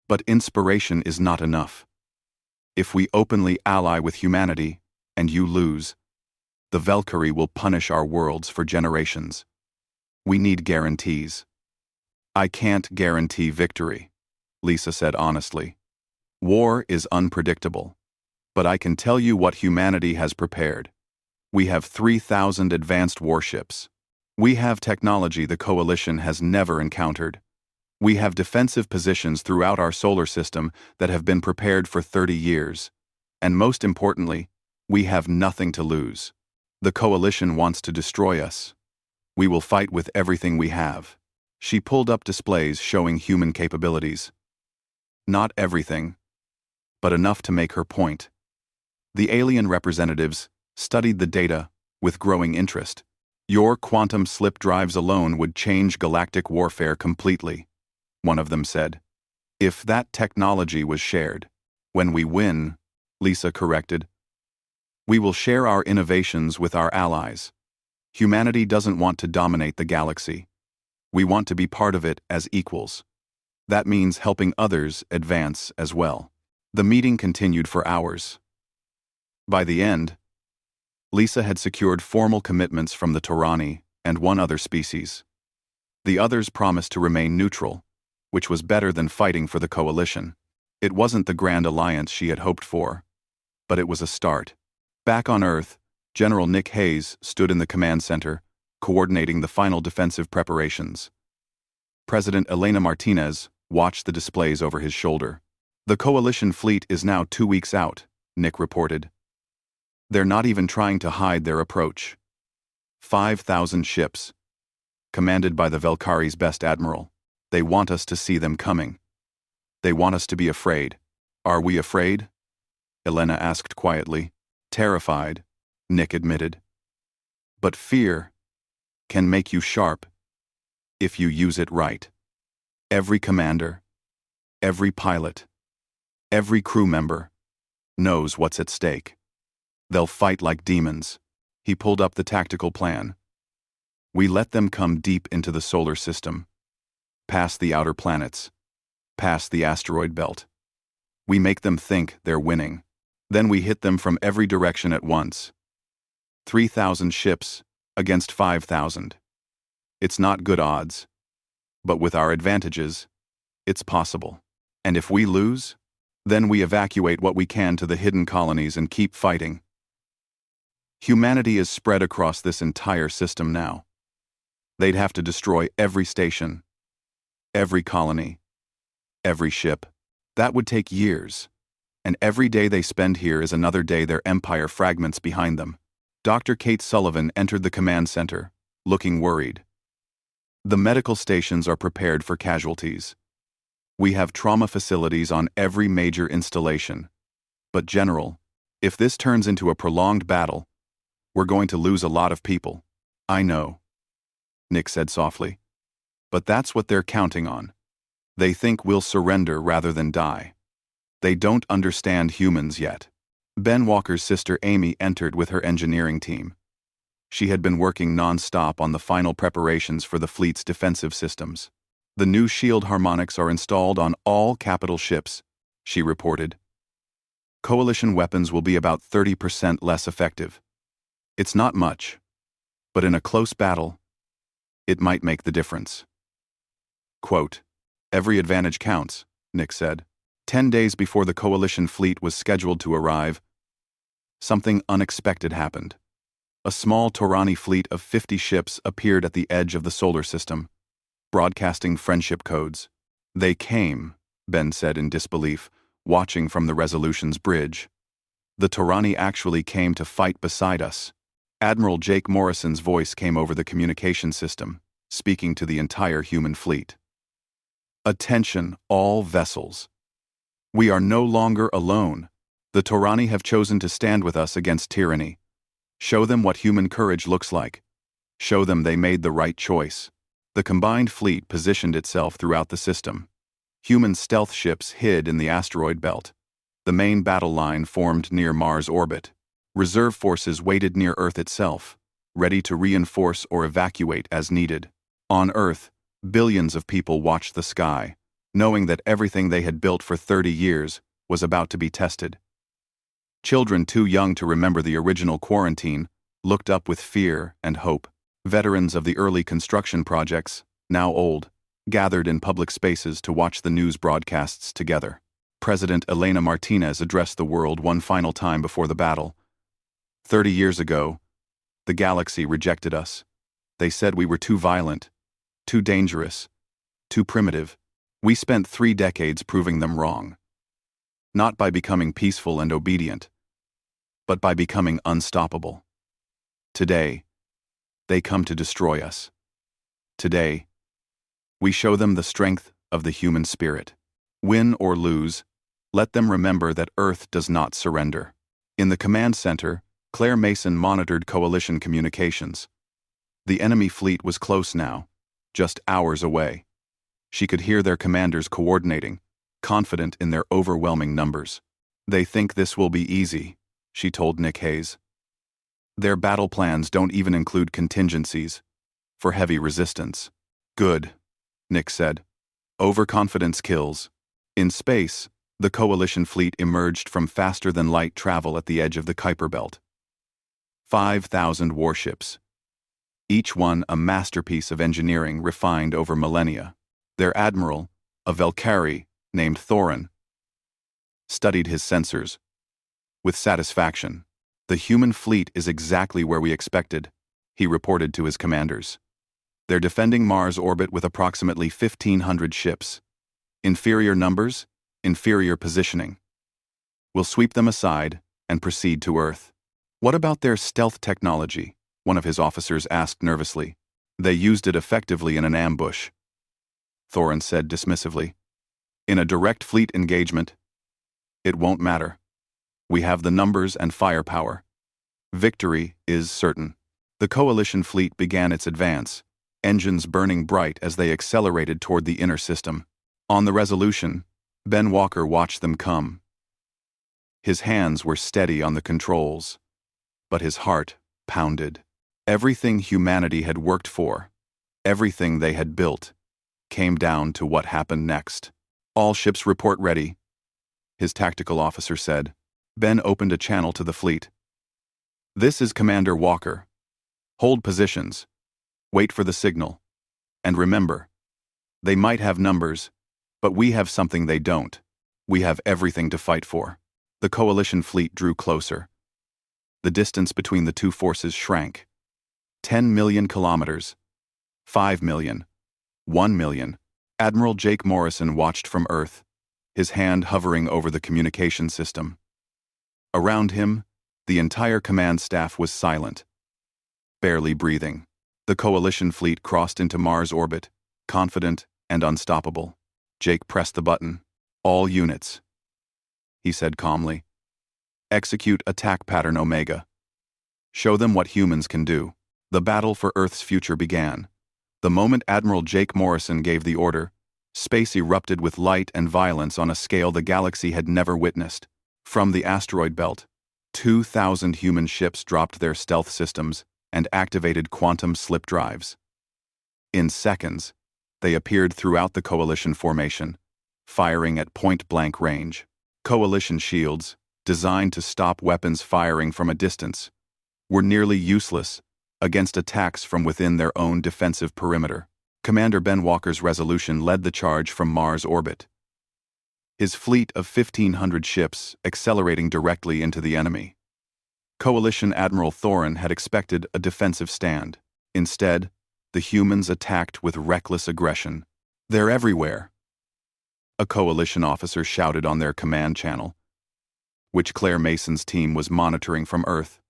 "But inspiration is not enough. If we openly ally with humanity, and you lose, the Valkyrie will punish our worlds for generations. We need guarantees." "I can't guarantee victory," Lisa said honestly. "War is unpredictable. But I can tell you what humanity has prepared. We have 3,000 advanced warships. We have technology the coalition has never encountered. We have defensive positions throughout our solar system that have been prepared for 30 years. And most importantly, we have nothing to lose. The coalition wants to destroy us. We will fight with everything we have." She pulled up displays showing human capabilities. Not everything, but enough to make her point. The alien representatives studied the data with growing interest. "Your quantum slip drives alone would change galactic warfare completely," one of them said. "If that technology was shared." "When we win," Lisa corrected, "we will share our innovations with our allies. Humanity doesn't want to dominate the galaxy. We want to be part of it as equals. That means helping others advance as well. The meeting continued for hours. By the end, Lisa had secured formal commitments from the Torani and one other species. The others promised to remain neutral, which was better than fighting for the coalition. It wasn't the grand alliance she had hoped for, but it was a start. Back on Earth, General Nick Hayes stood in the command center, coordinating the final defensive preparations. President Elena Martinez watched the displays over his shoulder. The coalition fleet is now 2 weeks out, Nick reported. They're not even trying to hide their approach. 5,000 ships, commanded by the Velkari's best admiral. They want us to see them coming. They want us to be afraid. Are we afraid? Elena asked quietly. Terrified, Nick admitted. But fear can make you sharp if you use it right. Every commander, every pilot, every crew member knows what's at stake. They'll fight like demons. He pulled up the tactical plan. We let them come deep into the solar system, past the outer planets, past the asteroid belt. We make them think they're winning. Then we hit them from every direction at once. 3,000 ships against 5,000. It's not good odds, but with our advantages, it's possible. And if we lose, then we evacuate what we can to the hidden colonies and keep fighting. Humanity is spread across this entire system now. They'd have to destroy every station, every colony, every ship. That would take years, and every day they spend here is another day their empire fragments behind them. Dr. Kate Sullivan entered the command center, looking worried. The medical stations are prepared for casualties. We have trauma facilities on every major installation. But General, if this turns into a prolonged battle, we're going to lose a lot of people. I know, Nick said softly. But that's what they're counting on. They think we'll surrender rather than die. They don't understand humans yet. Ben Walker's sister Amy entered with her engineering team. She had been working non-stop on the final preparations for the fleet's defensive systems. The new shield harmonics are installed on all capital ships, she reported. Coalition weapons will be about 30% less effective. It's not much, but in a close battle, it might make the difference. Quote, every advantage counts, Nick said. 10 days before the coalition fleet was scheduled to arrive, something unexpected happened. A small Torani fleet of 50 ships appeared at the edge of the solar system, broadcasting friendship codes. They came, Ben said in disbelief, watching from the Resolution's bridge. The Torani actually came to fight beside us. Admiral Jake Morrison's voice came over the communication system, speaking to the entire human fleet. Attention, all vessels. We are no longer alone. The Torani have chosen to stand with us against tyranny. Show them what human courage looks like. Show them they made the right choice. The combined fleet positioned itself throughout the system. Human stealth ships hid in the asteroid belt. The main battle line formed near Mars' orbit. Reserve forces waited near Earth itself, ready to reinforce or evacuate as needed. On Earth, billions of people watched the sky, knowing that everything they had built for 30 years was about to be tested. Children too young to remember the original quarantine looked up with fear and hope. Veterans of the early construction projects, now old, gathered in public spaces to watch the news broadcasts together. President Elena Martinez addressed the world one final time before the battle. 30 years ago, the galaxy rejected us. They said we were too violent, too dangerous, too primitive. We spent 3 decades proving them wrong. Not by becoming peaceful and obedient, but by becoming unstoppable. Today, they come to destroy us. Today, we show them the strength of the human spirit. Win or lose, let them remember that Earth does not surrender. In the command center, Claire Mason monitored coalition communications. The enemy fleet was close now, just hours away. She could hear their commanders coordinating, confident in their overwhelming numbers. They think this will be easy, she told Nick Hayes. Their battle plans don't even include contingencies for heavy resistance. Good, Nick said. Overconfidence kills. In space, the Coalition fleet emerged from faster-than-light travel at the edge of the Kuiper Belt. 5,000 warships. Each one a masterpiece of engineering refined over millennia. Their admiral, a Valkyrie named Thorin, studied his sensors. With satisfaction, the human fleet is exactly where we expected, he reported to his commanders. They're defending Mars orbit with approximately 1,500 ships. Inferior numbers, inferior positioning. We'll sweep them aside and proceed to Earth. What about their stealth technology? One of his officers asked nervously. They used it effectively in an ambush, Thorin said dismissively. In a direct fleet engagement, it won't matter. We have the numbers and firepower. Victory is certain. The Coalition fleet began its advance, engines burning bright as they accelerated toward the inner system. On the Resolution, Ben Walker watched them come. His hands were steady on the controls, but his heart pounded. Everything humanity had worked for, everything they had built, came down to what happened next. All ships report ready, his tactical officer said. Ben opened a channel to the fleet. This is Commander Walker. Hold positions. Wait for the signal. And remember, they might have numbers, but we have something they don't. We have everything to fight for. The Coalition fleet drew closer. The distance between the two forces shrank. 10 million kilometers. 5 million. 1 million. Admiral Jake Morrison watched from Earth, his hand hovering over the communication system. Around him, the entire command staff was silent, barely breathing. The Coalition fleet crossed into Mars orbit, confident and unstoppable. Jake pressed the button. All units, he said calmly. Execute attack pattern Omega. Show them what humans can do. The battle for Earth's future began. The moment Admiral Jake Morrison gave the order, space erupted with light and violence on a scale the galaxy had never witnessed. From the asteroid belt, 2,000 human ships dropped their stealth systems and activated quantum slip drives. In seconds, they appeared throughout the Coalition formation, firing at point-blank range. Coalition shields, designed to stop weapons firing from a distance, were nearly useless against attacks from within their own defensive perimeter. Commander Ben Walker's Resolution led the charge from Mars orbit, his fleet of 1,500 ships accelerating directly into the enemy. Coalition Admiral Thorin had expected a defensive stand. Instead, the humans attacked with reckless aggression. They're everywhere, a Coalition officer shouted on their command channel, which Claire Mason's team was monitoring from Earth.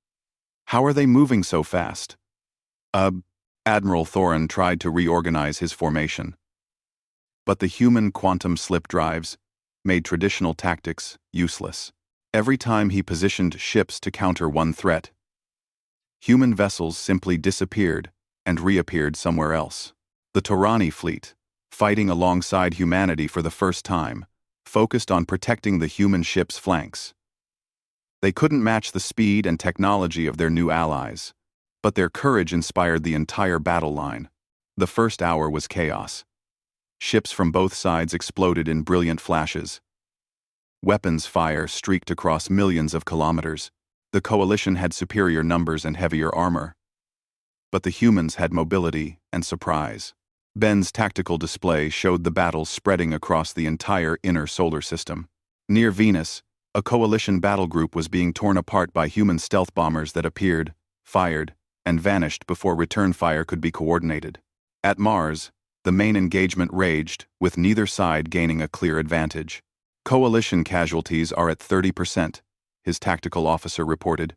How are they moving so fast? Admiral Thorin tried to reorganize his formation. But the human quantum slip drives made traditional tactics useless. Every time he positioned ships to counter one threat, human vessels simply disappeared and reappeared somewhere else. The Torani fleet, fighting alongside humanity for the first time, focused on protecting the human ships' flanks. They couldn't match the speed and technology of their new allies, but their courage inspired the entire battle line. The first hour was chaos. Ships from both sides exploded in brilliant flashes. Weapons fire streaked across millions of kilometers. The Coalition had superior numbers and heavier armor, but the humans had mobility and surprise. Ben's tactical display showed the battle spreading across the entire inner solar system. Near Venus, a Coalition battle group was being torn apart by human stealth bombers that appeared, fired, and vanished before return fire could be coordinated. At Mars, the main engagement raged, with neither side gaining a clear advantage. Coalition casualties are at 30%, his tactical officer reported.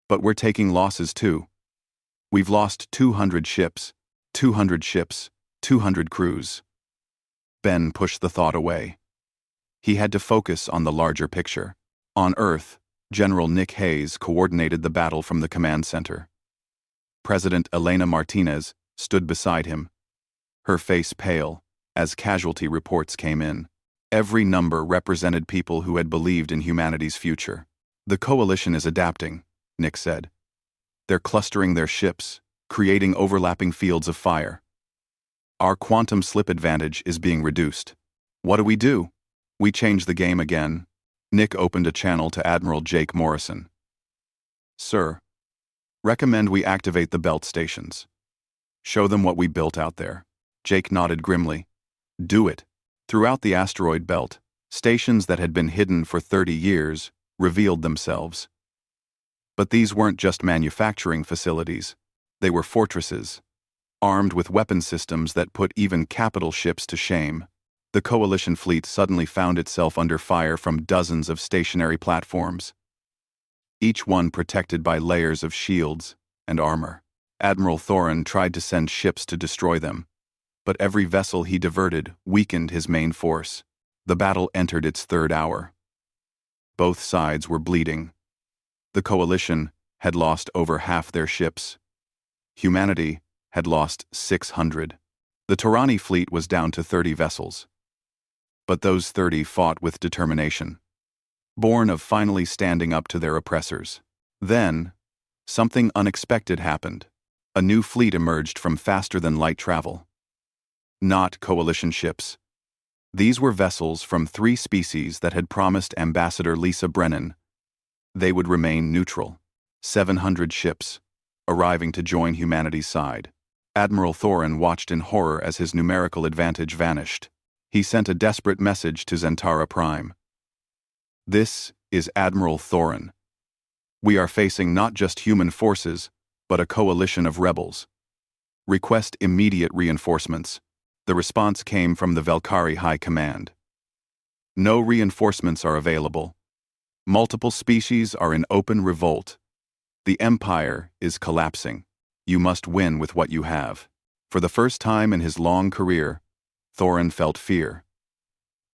But we're taking losses too. We've lost 200 ships, 200 crews. Ben pushed the thought away. He had to focus on the larger picture. On Earth, General Nick Hayes coordinated the battle from the command center. President Elena Martinez stood beside him, her face pale, as casualty reports came in. Every number represented people who had believed in humanity's future. The Coalition is adapting, Nick said. They're clustering their ships, creating overlapping fields of fire. Our quantum slip advantage is being reduced. What do? We change the game again. Nick opened a channel to Admiral Jake Morrison. Sir, recommend we activate the belt stations. Show them what we built out there. Jake nodded grimly. Do it. Throughout the asteroid belt, stations that had been hidden for 30 years revealed themselves. But these weren't just manufacturing facilities. They were fortresses, armed with weapon systems that put even capital ships to shame. The Coalition fleet suddenly found itself under fire from dozens of stationary platforms, each one protected by layers of shields and armor. Admiral Thorin tried to send ships to destroy them, but every vessel he diverted weakened his main force. The battle entered its third hour. Both sides were bleeding. The Coalition had lost over half their ships. Humanity had lost 600. The Torani fleet was down to 30 vessels. But those 30 fought with determination, born of finally standing up to their oppressors. Then, something unexpected happened. A new fleet emerged from faster-than-light travel. Not Coalition ships. These were vessels from 3 species that had promised Ambassador Lisa Brennan they would remain neutral. 700 ships, arriving to join humanity's side. Admiral Thorin watched in horror as his numerical advantage vanished. He sent a desperate message to Zentara Prime. This is Admiral Thorin. We are facing not just human forces, but a coalition of rebels. Request immediate reinforcements. The response came from the Velkari High Command. No reinforcements are available. Multiple species are in open revolt. The Empire is collapsing. You must win with what you have. For the first time in his long career, Thorin felt fear.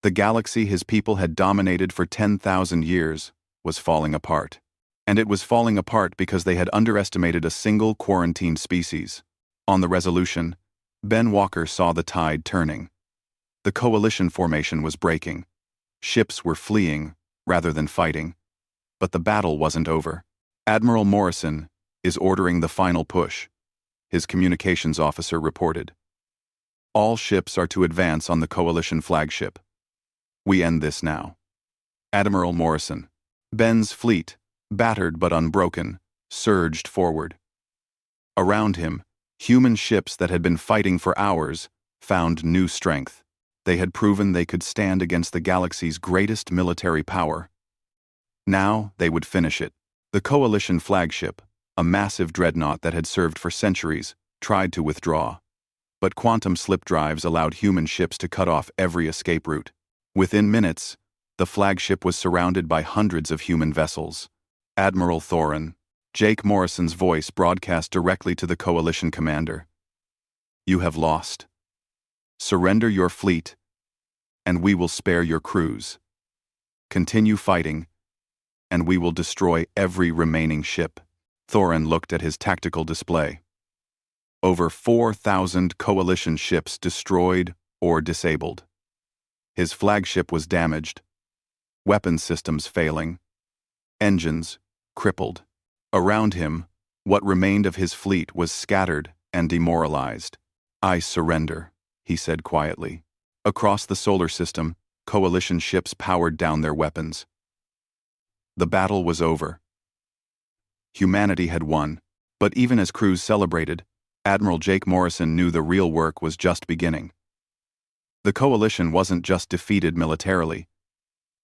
The galaxy his people had dominated for 10,000 years was falling apart. And it was falling apart because they had underestimated a single quarantined species. On the Resolution, Ben Walker saw the tide turning. The Coalition formation was breaking. Ships were fleeing rather than fighting. But the battle wasn't over. Admiral Morrison is ordering the final push, his communications officer reported. All ships are to advance on the Coalition flagship. We end this now. Admiral Morrison. Ben's fleet, battered but unbroken, surged forward. Around him, human ships that had been fighting for hours found new strength. They had proven they could stand against the galaxy's greatest military power. Now they would finish it. The Coalition flagship, a massive dreadnought that had served for centuries, tried to withdraw. But quantum slip drives allowed human ships to cut off every escape route. Within minutes, the flagship was surrounded by hundreds of human vessels. Admiral Thorin, Jake Morrison's voice broadcast directly to the Coalition commander. You have lost. Surrender your fleet, and we will spare your crews. Continue fighting, and we will destroy every remaining ship. Thorin looked at his tactical display. Over 4,000 Coalition ships destroyed or disabled. His flagship was damaged, weapon systems failing, engines crippled. Around him, what remained of his fleet was scattered and demoralized. I surrender, he said quietly. Across the solar system, Coalition ships powered down their weapons. The battle was over. Humanity had won, but even as crews celebrated, Admiral Jake Morrison knew the real work was just beginning. The Coalition wasn't just defeated militarily.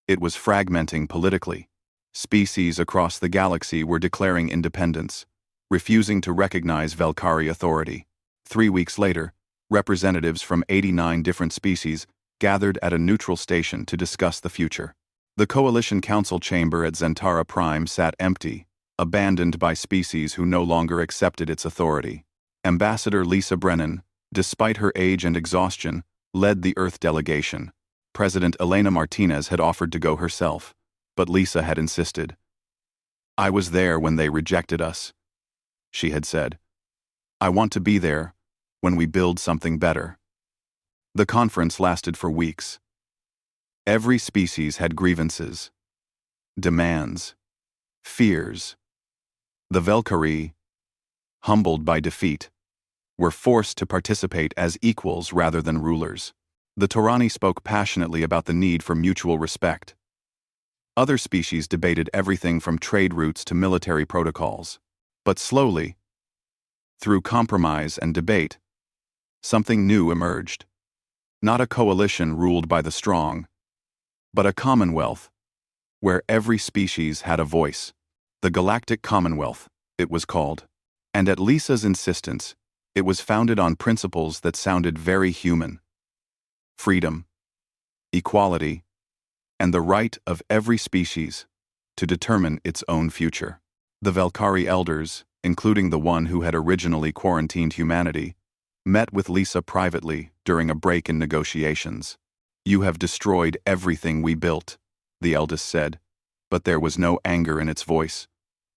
It was fragmenting politically. Species across the galaxy were declaring independence, refusing to recognize Velkari authority. 3 weeks later, representatives from 89 different species gathered at a neutral station to discuss the future. The Coalition Council chamber at Zentara Prime sat empty, abandoned by species who no longer accepted its authority. Ambassador Lisa Brennan, despite her age and exhaustion, led the Earth delegation. President Elena Martinez had offered to go herself, but Lisa had insisted. I was there when they rejected us, she had said. I want to be there when we build something better. The conference lasted for weeks. Every species had grievances, demands, fears. The Velkari, humbled by defeat, were forced to participate as equals rather than rulers. The Torani spoke passionately about the need for mutual respect. Other species debated everything from trade routes to military protocols. But slowly, through compromise and debate, something new emerged. Not a coalition ruled by the strong, but a commonwealth, where every species had a voice. The Galactic Commonwealth, it was called. And at Lisa's insistence, it was founded on principles that sounded very human. Freedom, equality, and the right of every species to determine its own future. The Valkyrie elders, including the one who had originally quarantined humanity, met with Lisa privately during a break in negotiations. "You have destroyed everything we built," the eldest said, but there was no anger in its voice,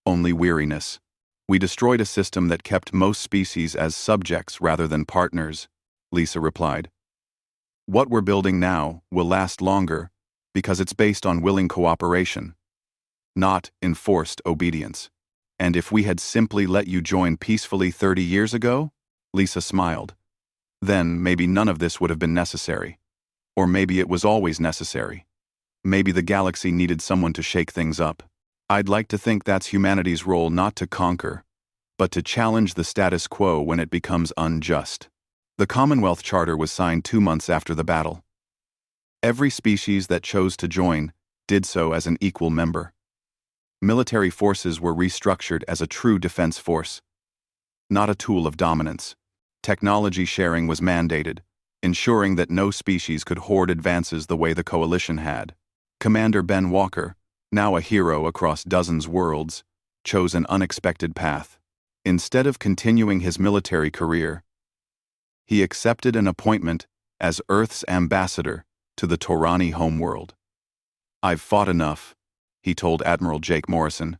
only weariness. "We destroyed a system that kept most species as subjects rather than partners," Lisa replied. "What we're building now will last longer because it's based on willing cooperation, not enforced obedience. And if we had simply let you join peacefully 30 years ago," Lisa smiled, "then maybe none of this would have been necessary. Or maybe it was always necessary. Maybe the galaxy needed someone to shake things up. I'd like to think that's humanity's role, not to conquer, but to challenge the status quo when it becomes unjust." The Commonwealth Charter was signed 2 months after the battle. Every species that chose to join did so as an equal member. Military forces were restructured as a true defense force, not a tool of dominance. Technology sharing was mandated, ensuring that no species could hoard advances the way the Coalition had. Commander Ben Walker, now a hero across dozens of worlds, chose an unexpected path. Instead of continuing his military career, he accepted an appointment as Earth's ambassador to the Torani homeworld. "I've fought enough," he told Admiral Jake Morrison.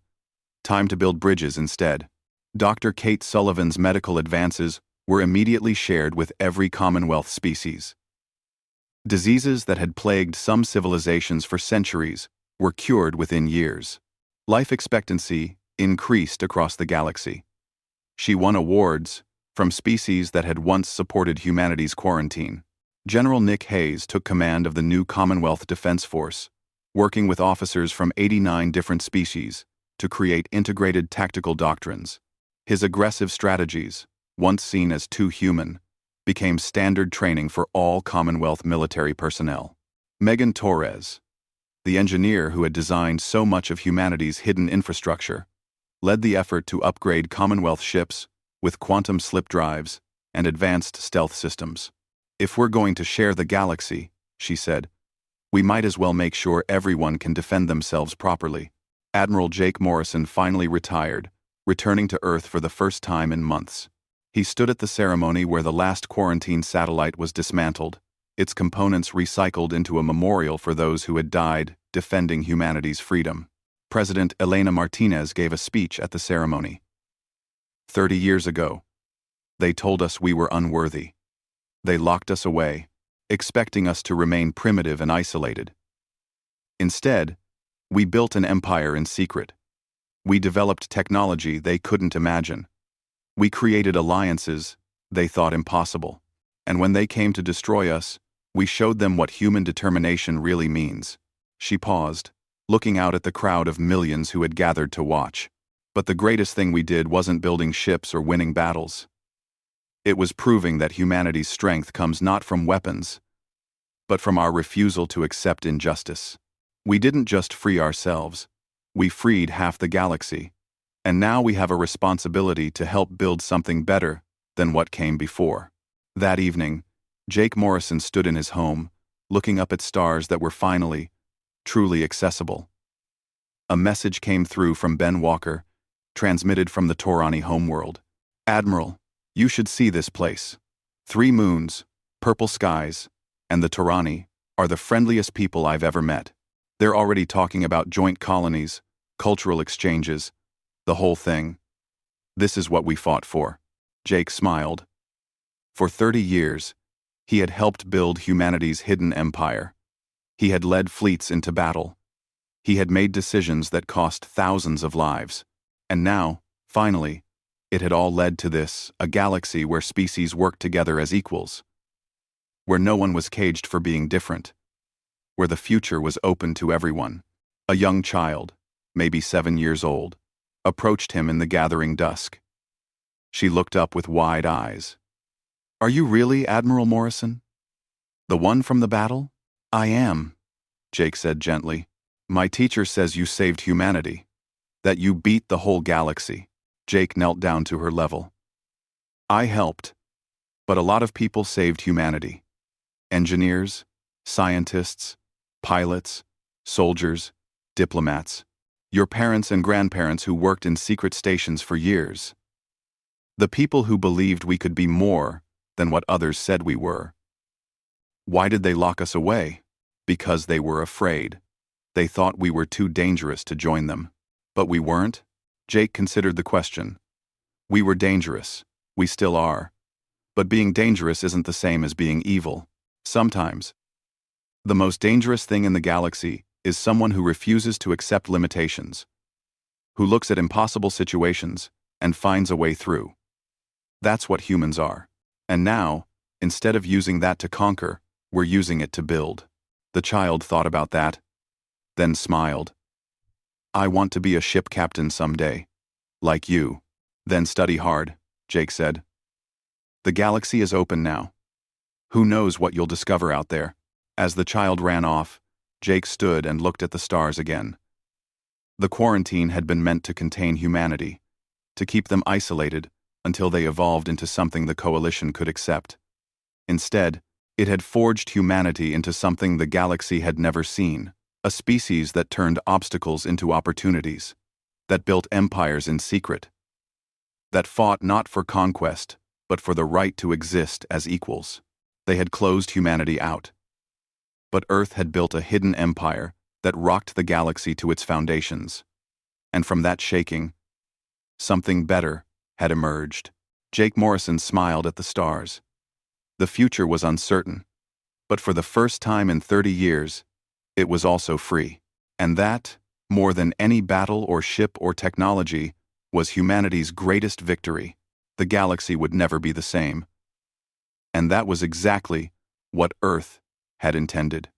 "Time to build bridges instead." Dr. Kate Sullivan's medical advances were immediately shared with every Commonwealth species. Diseases that had plagued some civilizations for centuries were cured within years. Life expectancy increased across the galaxy. She won awards from species that had once supported humanity's quarantine. General Nick Hayes took command of the new Commonwealth Defense Force, working with officers from 89 different species to create integrated tactical doctrines. His aggressive strategies, once seen as too human, became standard training for all Commonwealth military personnel. Megan Torres, the engineer who had designed so much of humanity's hidden infrastructure, led the effort to upgrade Commonwealth ships with quantum slip drives and advanced stealth systems. "If we're going to share the galaxy," she said, "we might as well make sure everyone can defend themselves properly." Admiral Jake Morrison finally retired, returning to Earth for the first time in months. He stood at the ceremony where the last quarantine satellite was dismantled, its components recycled into a memorial for those who had died defending humanity's freedom. President Elena Martinez gave a speech at the ceremony. 30 years ago, they told us we were unworthy. They locked us away, expecting us to remain primitive and isolated. Instead, we built an empire in secret. We developed technology they couldn't imagine. We created alliances they thought impossible. And when they came to destroy us, we showed them what human determination really means. She paused, looking out at the crowd of millions who had gathered to watch. But the greatest thing we did wasn't building ships or winning battles. It was proving that humanity's strength comes not from weapons, but from our refusal to accept injustice. We didn't just free ourselves, we freed half the galaxy. And now we have a responsibility to help build something better than what came before. That evening, Jake Morrison stood in his home, looking up at stars that were finally, truly accessible. A message came through from Ben Walker, transmitted from the Torani homeworld. "Admiral, you should see this place. 3 moons, purple skies, and the Torani are the friendliest people I've ever met. They're already talking about joint colonies, cultural exchanges, the whole thing. This is what we fought for." Jake smiled. For 30 years, he had helped build humanity's hidden empire. He had led fleets into battle. He had made decisions that cost thousands of lives. And now, finally, It had all led to this, a galaxy where species worked together as equals, where no one was caged for being different, where the future was open to everyone. A young child, maybe 7 years old, approached him in the gathering dusk. She looked up with wide eyes. "Are you really Admiral Morrison? The one from the battle?" "I am," Jake said gently. "My teacher says you saved humanity, that you beat the whole galaxy." Jake knelt down to her level. "I helped, but a lot of people saved humanity. Engineers, scientists, pilots, soldiers, diplomats, your parents and grandparents who worked in secret stations for years. The people who believed we could be more than what others said we were. Why did they lock us away? Because they were afraid. They thought we were too dangerous to join them. But we weren't." Jake considered the question. "We were dangerous. We still are. But being dangerous isn't the same as being evil. Sometimes, the most dangerous thing in the galaxy is someone who refuses to accept limitations, who looks at impossible situations and finds a way through. That's what humans are. And now, instead of using that to conquer, we're using it to build." The child thought about that, then smiled. "I want to be a ship captain someday. Like you. Then study hard," Jake said. "The galaxy is open now. Who knows what you'll discover out there?" As the child ran off, Jake stood and looked at the stars again. The quarantine had been meant to contain humanity, to keep them isolated until they evolved into something the Coalition could accept. Instead, it had forged humanity into something the galaxy had never seen, a species that turned obstacles into opportunities, that built empires in secret, that fought not for conquest, but for the right to exist as equals. They had closed humanity out. But Earth had built a hidden empire that rocked the galaxy to its foundations. And from that shaking, something better had emerged. Jake Morrison smiled at the stars. The future was uncertain, but for the first time in 30 years, it was also free. And that, more than any battle or ship or technology, was humanity's greatest victory. The galaxy would never be the same. And that was exactly what Earth had intended.